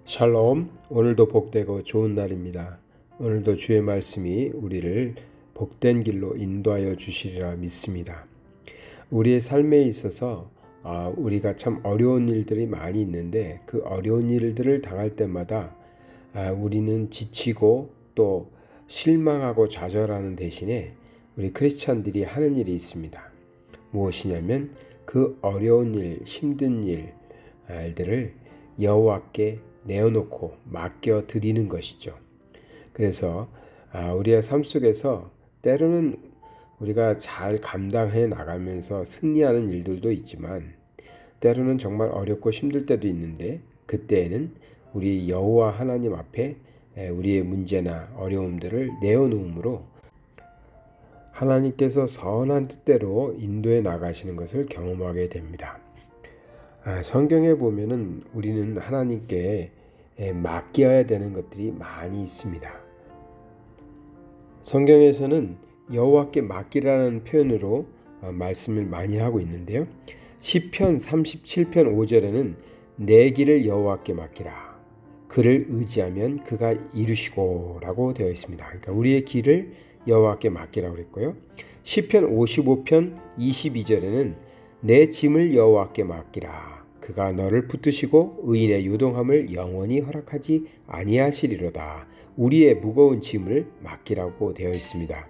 샬롬, 오늘도 복되고 좋은 날입니다. 오늘도 주의 말씀이 우리를 복된 길로 인도하여 주시리라 믿습니다. 우리의 삶에 있어서 우리가 참 어려운 일들이 많이 있는데 그 어려운 일들을 당할 때마다 우리는 지치고 또 실망하고 좌절하는 대신에 우리 크리스찬들이 하는 일이 있습니다. 무엇이냐면 그 어려운 일, 힘든 일들을 여호와께 내어놓고 맡겨 드리는 것이죠. 그래서 우리의 삶 속에서 때로는 우리가 잘 감당해 나가면서 승리하는 일들도 있지만 때로는 정말 어렵고 힘들 때도 있는데 그때에는 우리 여호와 하나님 앞에 우리의 문제나 어려움들을 내어놓음으로 하나님께서 선한 뜻대로 인도해 나가시는 것을 경험하게 됩니다. 성경에 보면은 우리는 하나님께 맡겨야 되는 것들이 많이 있습니다. 성경에서는 여호와께 맡기라는 표현으로 말씀을 많이 하고 있는데요. 시편 37편 5절에는 내 길을 여호와께 맡기라. 그를 의지하면 그가 이루시고 라고 되어 있습니다. 그러니까 우리의 길을 여호와께 맡기라고 그랬고요. 시편 55편 22절에는 내 짐을 여호와께 맡기라. 그가 너를 붙드시고 의인의 요동함을 영원히 허락하지 아니하시리로다. 우리의 무거운 짐을 맡기라고 되어 있습니다.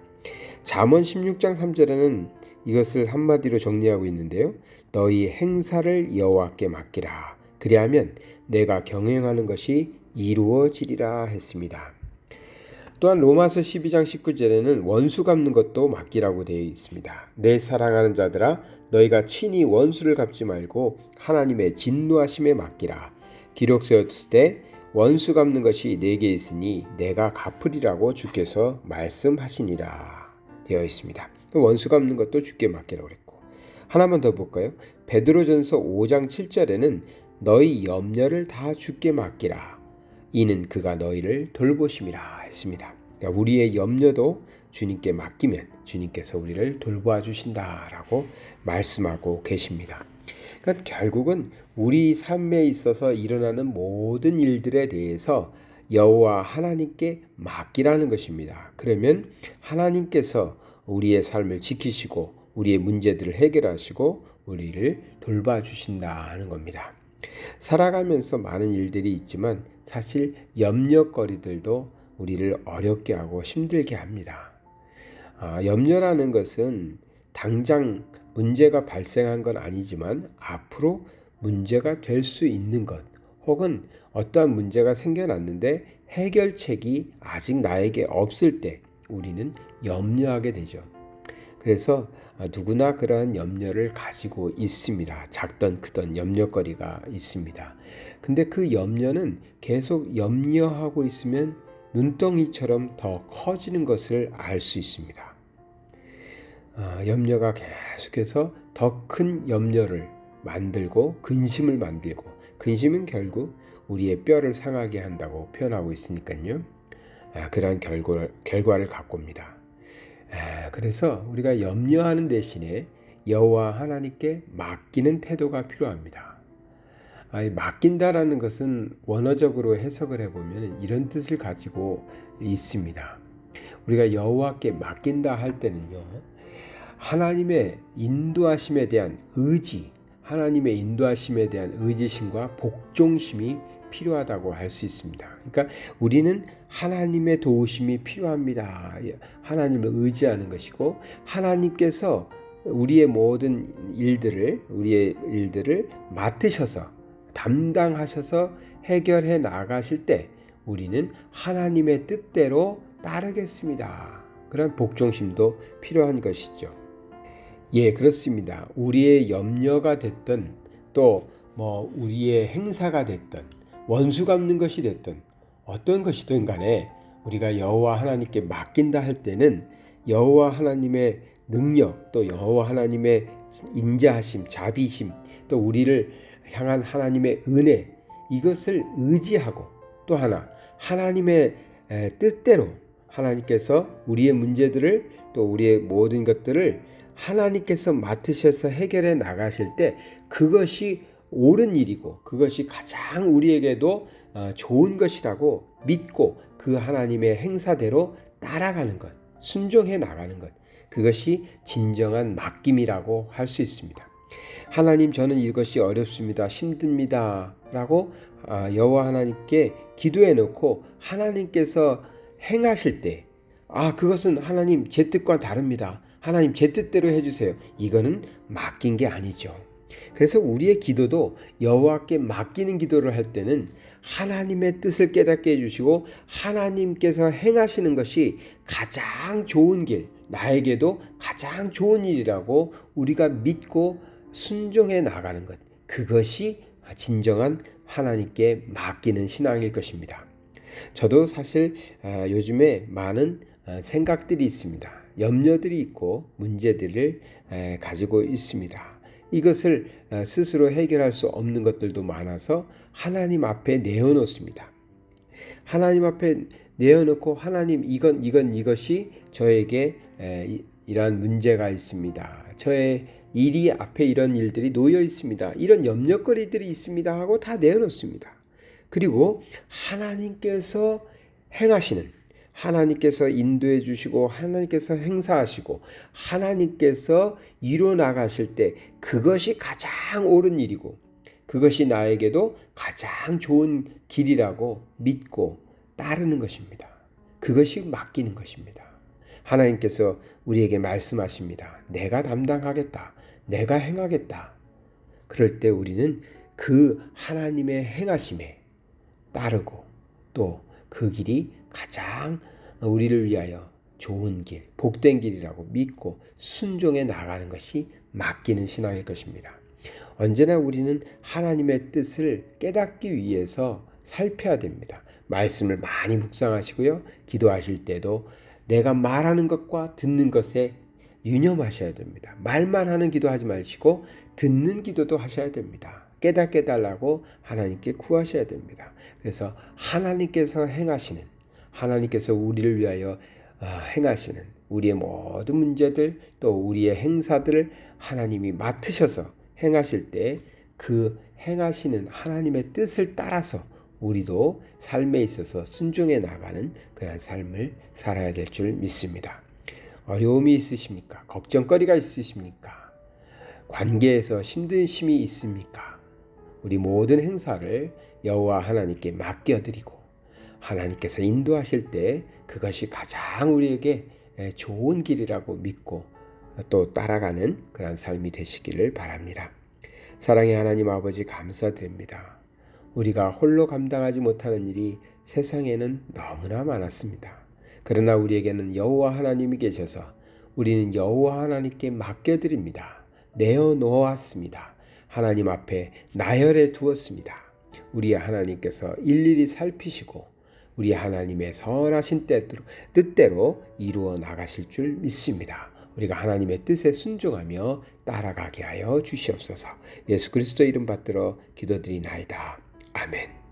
잠언 16장 3절에는 이것을 한마디로 정리하고 있는데요. 너희 행사를 여호와께 맡기라. 그리하면 내가 경영하는 것이 이루어지리라 했습니다. 또한 로마서 12장 19절에는 원수 갚는 것도 맡기라고 되어 있습니다. 내 사랑하는 자들아 너희가 친히 원수를 갚지 말고 하나님의 진노하심에 맡기라. 기록 세웠을 때 원수 갚는 것이 내게 있으니 내가 갚으리라고 주께서 말씀하시니라 되어 있습니다. 원수 갚는 것도 주께 맡기라고 그랬고 하나만 더 볼까요? 베드로전서 5장 7절에는 너희 염려를 다 주께 맡기라. 이는 그가 너희를 돌보심이라 했습니다. 그러니까 우리의 염려도 주님께 맡기면 주님께서 우리를 돌보아 주신다라고 말씀하고 계십니다. 그러니까 결국은 우리 삶에 있어서 일어나는 모든 일들에 대해서 여호와 하나님께 맡기라는 것입니다. 그러면 하나님께서 우리의 삶을 지키시고 우리의 문제들을 해결하시고 우리를 돌봐 주신다는 겁니다. 살아가면서 많은 일들이 있지만 사실 염려거리들도 우리를 어렵게 하고 힘들게 합니다. 염려라는 것은 당장 문제가 발생한 건 아니지만 앞으로 문제가 될 수 있는 것 혹은 어떠한 문제가 생겨났는데 해결책이 아직 나에게 없을 때 우리는 염려하게 되죠. 그래서 누구나 그러한 염려를 가지고 있습니다. 작던 크던 염려거리가 있습니다. 근데 그 염려는 계속 염려하고 있으면 눈덩이처럼 더 커지는 것을 알 수 있습니다. 염려가 계속해서 더 큰 염려를 만들고 근심을 만들고 근심은 결국 우리의 뼈를 상하게 한다고 표현하고 있으니까요. 그러한 결과를 갖고 옵니다. 그래서 우리가 염려하는 대신에 여호와 하나님께 맡기는 태도가 필요합니다. 맡긴다라는 것은 원어적으로 해석을 해보면 이런 뜻을 가지고 있습니다. 우리가 여호와께 맡긴다 할 때는요, 하나님의 인도하심에 대한 의지, 하나님의 인도하심에 대한 의지심과 복종심이 필요하다고 할 수 있습니다. 그러니까 우리는 하나님의 도우심이 필요합니다. 하나님을 의지하는 것이고 하나님께서 우리의 모든 일들을 맡으셔서 담당하셔서 해결해 나가실 때 우리는 하나님의 뜻대로 따르겠습니다. 그런 복종심도 필요한 것이죠. 예, 그렇습니다. 우리의 염려가 됐든 또 우리의 행사가 됐든 원수 갚는 것이 됐든 어떤 것이든 간에 우리가 여호와 하나님께 맡긴다 할 때는 여호와 하나님의 능력 또 여호와 하나님의 인자하심, 자비심 또 우리를 향한 하나님의 은혜 이것을 의지하고 또 하나 하나님의 뜻대로 하나님께서 우리의 문제들을 또 우리의 모든 것들을 하나님께서 맡으셔서 해결해 나가실 때 그것이 옳은 일이고 그것이 가장 우리에게도 좋은 것이라고 믿고 그 하나님의 행사대로 따라가는 것, 순종해 나가는 것, 그것이 진정한 맡김이라고 할 수 있습니다. 하나님, 저는 이것이 어렵습니다, 힘듭니다 라고 여호와 하나님께 기도해 놓고 하나님께서 행하실 때 그것은 하나님 제 뜻과 다릅니다, 하나님 제 뜻대로 해주세요, 이거는 맡긴 게 아니죠. 그래서 우리의 기도도 여호와께 맡기는 기도를 할 때는 하나님의 뜻을 깨닫게 해주시고 하나님께서 행하시는 것이 가장 좋은 길, 나에게도 가장 좋은 일이라고 우리가 믿고 순종해 나가는 것, 그것이 진정한 하나님께 맡기는 신앙일 것입니다. 저도 사실 요즘에 많은 생각들이 있습니다. 염려들이 있고 문제들을 가지고 있습니다. 이것을 스스로 해결할 수 없는 것들도 많아서 하나님 앞에 내어놓습니다. 하나님 앞에 내어놓고 하나님, 이것이 저에게 이러한 문제가 있습니다, 저의 일이 앞에 이런 일들이 놓여 있습니다, 이런 염려거리들이 있습니다 하고 다 내어놓습니다. 그리고 하나님께서 행하시는, 하나님께서 인도해 주시고 하나님께서 행사하시고 하나님께서 이루어 나가실 때 그것이 가장 옳은 일이고 그것이 나에게도 가장 좋은 길이라고 믿고 따르는 것입니다. 그것이 맡기는 것입니다. 하나님께서 우리에게 말씀하십니다. 내가 담당하겠다, 내가 행하겠다. 그럴 때 우리는 그 하나님의 행하심에 따르고 또 그 길이 가장 우리를 위하여 좋은 길, 복된 길이라고 믿고 순종해 나가는 것이 맡기는 신앙일 것입니다. 언제나 우리는 하나님의 뜻을 깨닫기 위해서 살펴야 됩니다. 말씀을 많이 묵상하시고요, 기도하실 때도 내가 말하는 것과 듣는 것에 유념하셔야 됩니다. 말만 하는 기도하지 마시고 듣는 기도도 하셔야 됩니다. 깨닫게 달라고 하나님께 구하셔야 됩니다. 그래서 하나님께서 행하시는, 하나님께서 우리를 위하여 행하시는 우리의 모든 문제들 또 우리의 행사들을 하나님이 맡으셔서 행하실 때 그 행하시는 하나님의 뜻을 따라서 우리도 삶에 있어서 순종해 나가는 그런 삶을 살아야 될 줄 믿습니다. 어려움이 있으십니까? 걱정거리가 있으십니까? 관계에서 힘든 심이 있습니까? 우리 모든 행사를 여호와 하나님께 맡겨드리고 하나님께서 인도하실 때 그것이 가장 우리에게 좋은 길이라고 믿고 또 따라가는 그런 삶이 되시기를 바랍니다. 사랑의 하나님 아버지, 감사드립니다. 우리가 홀로 감당하지 못하는 일이 세상에는 너무나 많았습니다. 그러나 우리에게는 여호와 하나님이 계셔서 우리는 여호와 하나님께 맡겨드립니다. 내어놓았습니다. 하나님 앞에 나열해 두었습니다. 우리의 하나님께서 일일이 살피시고 우리 하나님의 선하신 뜻대로 이루어 나가실 줄 믿습니다. 우리가 하나님의 뜻에 순종하며 따라가게 하여 주시옵소서. 예수 그리스도 이름 받들어 기도드리나이다. 아멘.